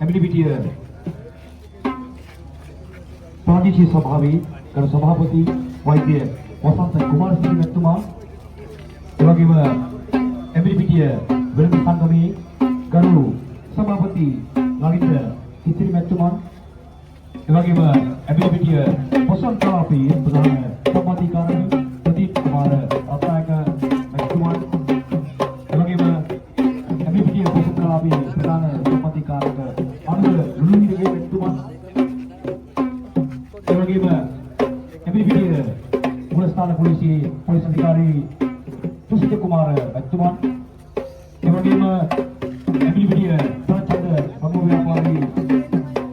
ඇමිලිපිටිය ප්‍රාදේශීය සභාවේ ගරු සභාපති වෛද්‍ය වසන්ත කුමාරසිරි මැතිතුමා, එවැගේම ඇමිලිපිටිය වෙළඳ සංගමේ ගරු සභාපති නලින්ද සිසිල් මැතිතුමා, එවැගේම ඇමිලිපිටිය පොසොන් කලාපයේ ප්‍රධාන සම්මාධිකාරී ප්‍රදීප් කුමාර රත්නායක මැතිතුමා, එවැගේම ඇමිලිපිටිය පොසොන් කලාපයේ ප්‍රධාන සම්මාධිකාරක අනුර ලුණුවිරගේ මැතිතුමා, එවැගේම ඇමිලිපිටිය මුලස්ථාන පොලිසියේ පොලිස් අධිකාරී සුසිත කුමාර මැතිතුමා, එවැගේම ඇමිලිපිටිය ප්‍රචණ්ඩ වග ව්‍යාපාරී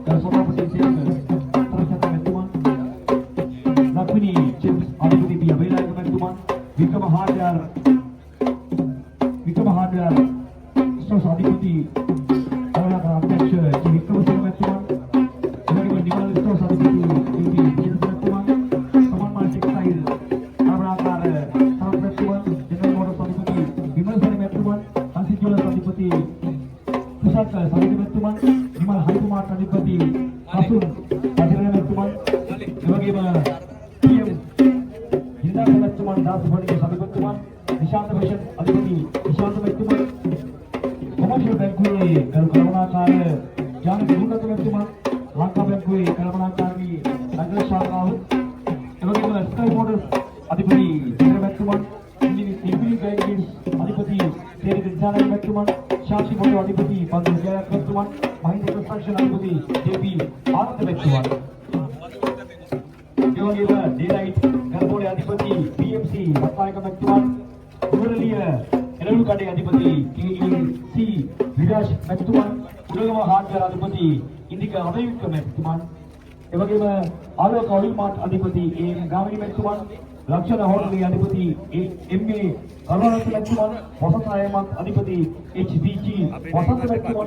ගරු සභාපති සේවක ප්‍රචණ්ඩ මැතිතුමා, ලක්මිනී චිප්ස් අධිපති පිය වේලායක මැතිතුමා, වික්‍රම හාඩ්‍යාර් ස්ටෝර්ස් අධිපති අවලාක අධ්‍යක්ෂ ජී වික්‍රමසිංහ මැතිතුමා, එවැගේම නිමල් ස්ටෝර්ස් අධිපති ඩී.පී. ජේම්ස් මැතිතුමා, සමන්මාන ටෙක්ස්ටයිල් ආරාකාර සරත් මැතිතුමා, ජෙනරල් මෝටර්ස් අධිපති විමල් සරි මැතිතුමා, සංසිත් ජුවලර්ස් අධිපති කුසත් සමිති මැතිතුමා, නිමල් හයිකුමාර් අධිපති අසුන් අධිරණ මැතිතුමා, එවැගේම පී.එම්. හින්දා මැතිතුමා, දාස් වඩිගේ අධිපතිතුමා, නිශාන්ත භෂන් අධිපති නිශාන්ත මැතිතුමා, කොමර්ෂියල් බැංකුවේ ගරු කරුණාකාර ජානක දුන්නත මැතිතුමා, ලංකා බැංකුවේ කළමනාකාරී නගර ශාඛාව, එවැගේම ස්කයි මෝටර්ස් අධිපති ජේර මැතිතුමා, ඉන්ජිනීර් බැංකින් අධිපති සේරිත දිසානායක මැතිතුමා, ශාක්ෂි මොටෝ අධිපති පන්දු ජයලත් මැතිතුමා, මහින්ද කන්ස්ට්‍රක්ෂන් අධිපති ජේ.පී. ආනන්ද මැතිතුමා, එවැගේම ඩේලයිට් ගල්බෝලේ අධිපති පී.එම්.සී. රත්නායක මැතිතුමා, නුවරඑළිය එළවලු කඩේ අධිපති කේ.ඒ.සී. විරාජ් මැතිතුමා, උඩගම හාඩ්‍යාර් අධිපති ඉන්දික අබේවික්‍රම මැතිතුමා, එවැගේම ආලෝක ඔයිල් මාර්ට් අධිපති ඒ.එම්. ගාමිණී මැතිතුමා, ලක්ෂණ හෝටලේ අධිපති එම්.ඒ. කරුණාරත්න මැතිතුමා, වසන්ත ආයමත් අධිපති එච්.බී.ජී. වසන්ත මැතිතුමා,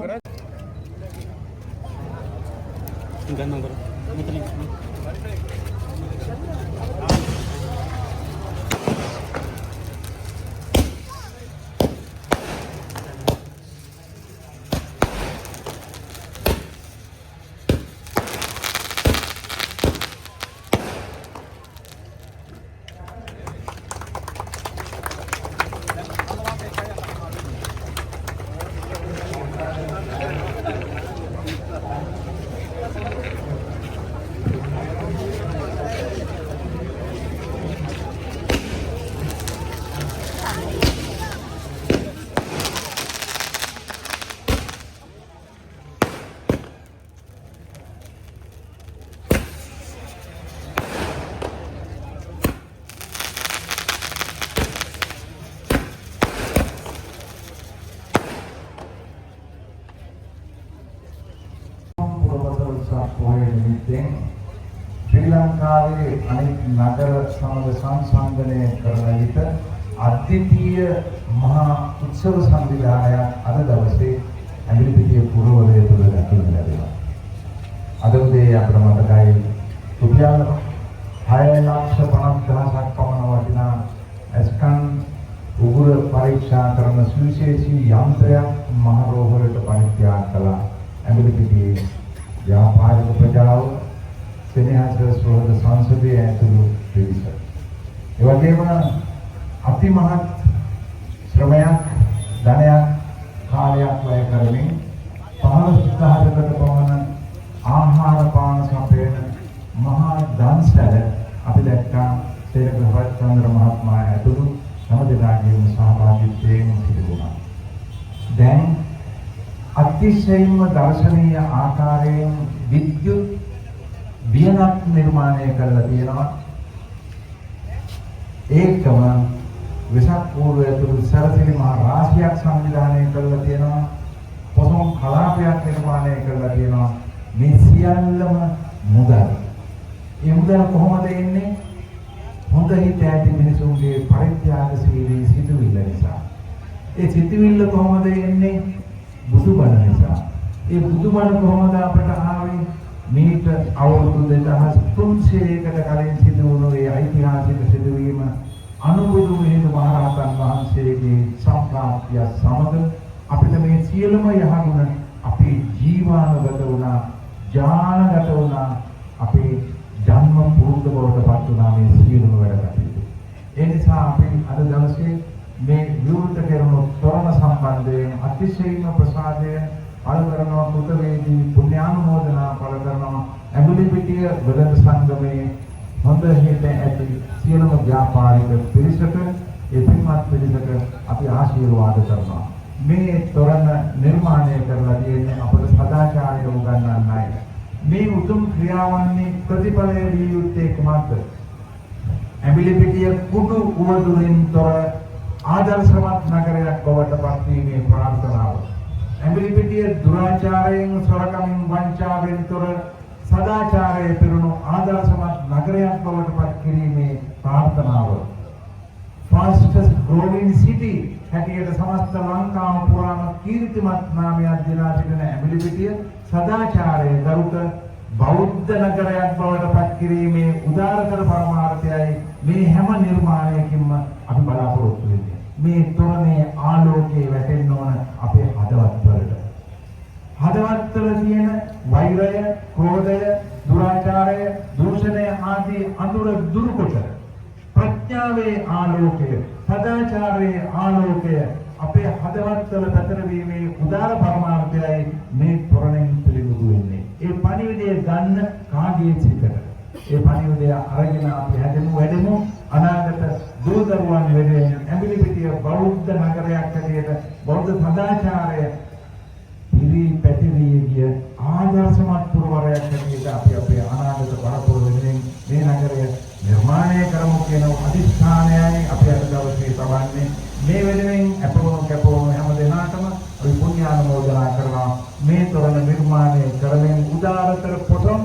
ශ්‍රී ලංකාවේ අනෙක් නගර සමග සංසන්දනය කරන විට අද්විතීය මහා උත්සව සංවිධානයක් අද දවසේ ඇමිලිපිටිය පුරවරය තුළ දකින්න ලැබෙනවා. අද උදේ අපට මතකයි රුපියල් 6,50,000ක් පමණ වටිනා ඇස්කන් උගුර පරීක්ෂා කරන සුවිශේෂී යන්ත්‍රයක් මහ රෝහලට පරිත්‍යාග කළ ඇමිලිපිටියේ व्यापारिक प्रजाओं सेनेहास स्रोत संसदीय ඇතුළු පිරිස. ඒ වගේම අතිමහත් ශ්‍රමයක් ධනයක් කාලයක් වැය කරමින් 15000කට පමණ ආහාර පාන සපයන මහා දන්සැල අපි දැක්කා සේරක රත්චන්ද්‍ර මහත්මයා ඇතුළු හැම දෙනාගේම සහභාගීත්වයෙන් සිදුවුණා. දැන් අතිශයින්ම දර්ශනීය ආකාරයෙන් විද්‍යුත් වියනක් නිර්මාණය කරලා තියෙනවා. ඒකම වෙසක් පූර්වය තුළ සරසිලි මහ රාශියක් සංවිධානය කරලා තියෙනවා. පොසොන් කලාපයක් නිර්මාණය කරලා තියෙනවා. මේ සියල්ලම මුදල්. මේ මුදල් කොහොමද එන්නේ? හොඳ හිත ඇති මිනිසුන්ගේ පරිත්‍යාගශීලී සිතුවිල්ල නිසා. ඒ සිතුවිල්ල කොහොමද එන්නේ? බුදුබණ නිසා. ඒ බුදුබණ කොහොමද අපට ආවේ? මීට අවුරුදු 2300කට කලින් සිදු වුණු ඒ ඓතිහාසික සිදුවීම අනුබුදු හේතු මහරහතන් වාක්‍ය සමග අපිට මේ සියලුම යහගුණ අපේ ජීවානුගත වුණා, ඥානගත වුණා, අපේ ධම්ම පුරුද්ද බවට පත් වුණා මේ සියලුම වැඩ කටයුතු. ඒ නිසා අපි අද දවසේ මේ විවෘත කරන තොරණ සම්බන්ධයෙන් අතිශයින්ම ප්‍රසාදයෙන් පළ කරනවා, කෘතවේදී පුණ්‍යානුමෝදනා පළ කරනවා. ඇඹිලිපිටිය වෙළඳ සංගමයේ හොඳ හිත ඇති සියලුම ව්‍යාපාරික පිරිසට, ඒ පින්වත් පිරිසට අපි ආශිර්වාද කරනවා. මේ තොරණ නිර්මාණය කරලා තියෙන්නේ අපට සදාචාරය උගන්වන්නයි. මේ උතුම් ක්‍රියාවන්හි ප්‍රතිඵලය විය යුත්තේ කුමක්ද? ඇඹිලිපිටිය කුඩු උවදුරින් තොර ආදර්ශවත් නගරයක් බවට පත්වීමේ ප්‍රාර්ථනාව. ඇඹිලිපිටිය දුරාචාරයෙන්, සොරකමින්, වංචාවෙන් තොර සදාචාරයේ පිරුණු ආදර්ශවත් නගරයක් බවට පත් කිරීමේ ප්‍රාර්ථනාව. fastest growing city හැටියට සමස්ත ලංකාව පුරාම කීර්තිමත් නාමයක් දෙලා සිටින ඇඹිලිපිටිය සදාචාරයේ දරුක බෞද්ධ නගරයක් බවට පත් කිරීමේ උදාරතර පරමාර්ථයයි මේ හැම නිර්මාණයකින්ම අපි බලාපොරොත්තු වෙන්නේ. මේ තොරණේ ආලෝකයේ වැටෙන්න ඕන අපේ හදවත්වලට. හදවත්වල තියෙන වෛරය, ක්‍රෝධය, දුරාචාරය, දූෂණය ආදී අඳුර දුරුකොට ප්‍රඥාවේ ආලෝකය, සදාචාරයේ ආලෝකය අපේ හදවත්වල පැතිරවීමේ උදාර පරමාර්ථයයි මේ තොරණෙන් පිළිබිඹු වෙන්නේ. ඒ පණිවිඩය ගන්න කාගේ සිතට? ඒ පණිවිඩය අරගෙන අපි හැදෙමු, වැඩෙමු. අනාගත දූ දරුවන් වෙනුවෙන් ඇඹිලිපිටිය බෞද්ධ නගරයක් හැටියට බෞද්ධ සදාචාරය පිරි පැතිරී ගිය ආදර්ශමත් පුරවරයක් හැටියට අපි අපේ අනාගත පරපුර වෙනුවෙන් මේ නගරය නිර්මාණය කරමු කියන අධිෂ්ඨානයයි අපි අද දවසේ තබන්නේ. මේ වෙනුවෙන් අපවම කැපවම හැම දිනකටම අපි පුණ්‍යානුමෝදනා කරනවා. මේ තොරණ නිර්මාණය කරමින් උදාරතර පොතම්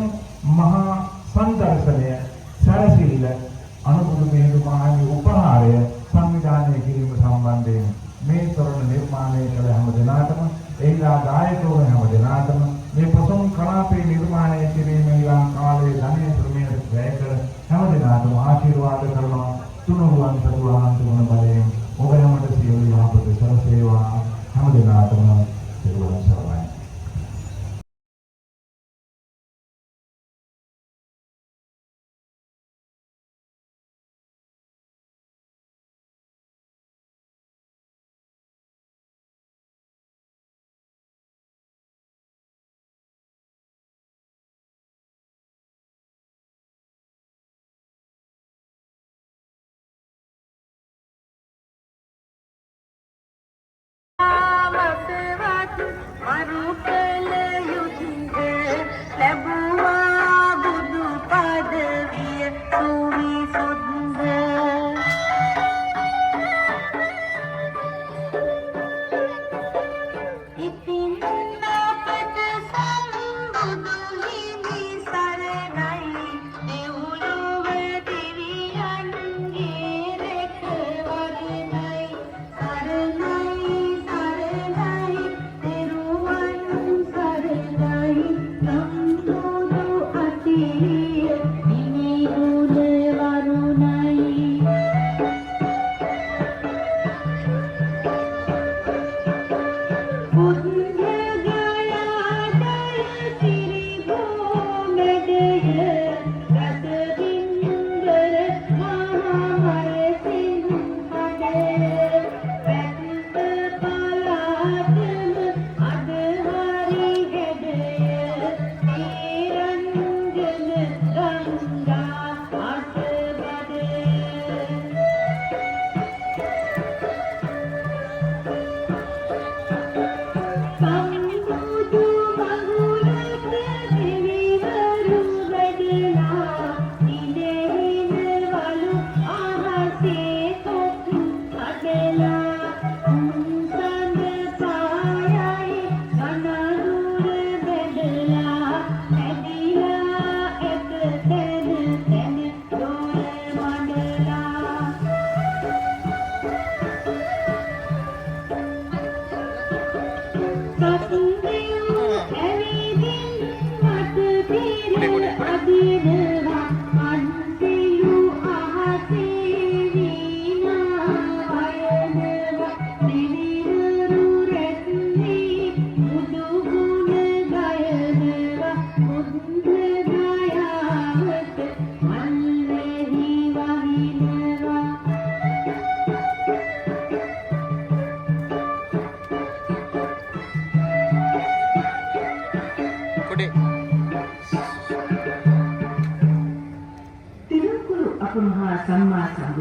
මහා සංදර්ශනය සරසිල්ල අනුබුදු මෙහෙණු මහගේ උපහාරය සංවිධානය කිරීම සම්බන්ධයෙන් මේ තොරණ නිර්මාණය කළ හැම දිනකටම එහිලා දායක වන හැම දිනකටම මේ පොසොන් කලාපේ නිර්මාණය කිරීමේ කාලයේ ධනෙ ප්‍රමේය වැය කළ හැම දිනකටම ආශිර්වාද කරනවා. තුනුරුවන් සතුරාන්ත වන බලයෙන් ඔබ හැමට සියලු යහපත සැලසේවා. හැම දිනකටම සිරුවන් සරණයි.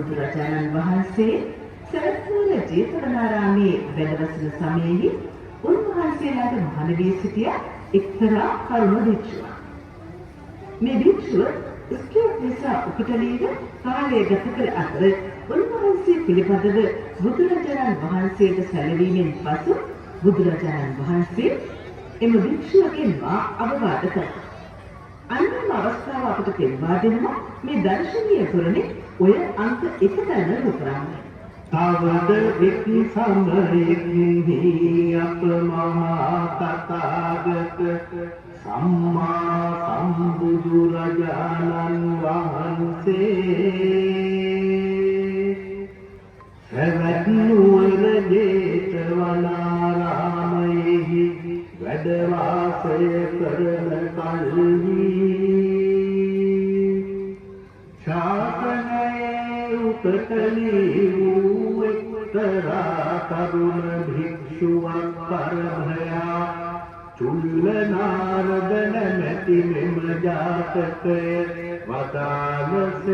බුදුරජාණන් වහන්සේ සරත්නූල ජේතවනාරාමයේ වැඩවසන සමයේදී උන්වහන්සේලාට මහණ වී සිටිය එක්තරා කරුණ භික්ෂුවක්. මේ භික්ෂුව ස්කේට් නිසා උපටලීව කාලය ගත කළ අතර උන්වහන්සේ පිළිබඳව බුදුරජාණන් වහන්සේට සැලවීමෙන් පසු බුදුරජාණන් වහන්සේ එම භික්ෂුවගෙන් අවවාද කළා. අන්තිම අවස්ථාව අපට පෙන්වා දෙනවා මේ දර්ශනීය තොරණේ ඔය අංක 1 ගන්න උපරාමයි. තවද එක් සමයෙහි අප මහා තථාගත සම්මා සම්බුදුරජාණන් වහන්සේ සවැත් නුවර ජේතවනාරාමයෙහි වැඩ වාසය කරන කල්හි ශාසනයේ උපතලී වූ එක්තරා තරුණ භික්ෂුවක් පරභයා චුල්ල නාරද නැමැති මෙම ජාතකය වදාළසේක.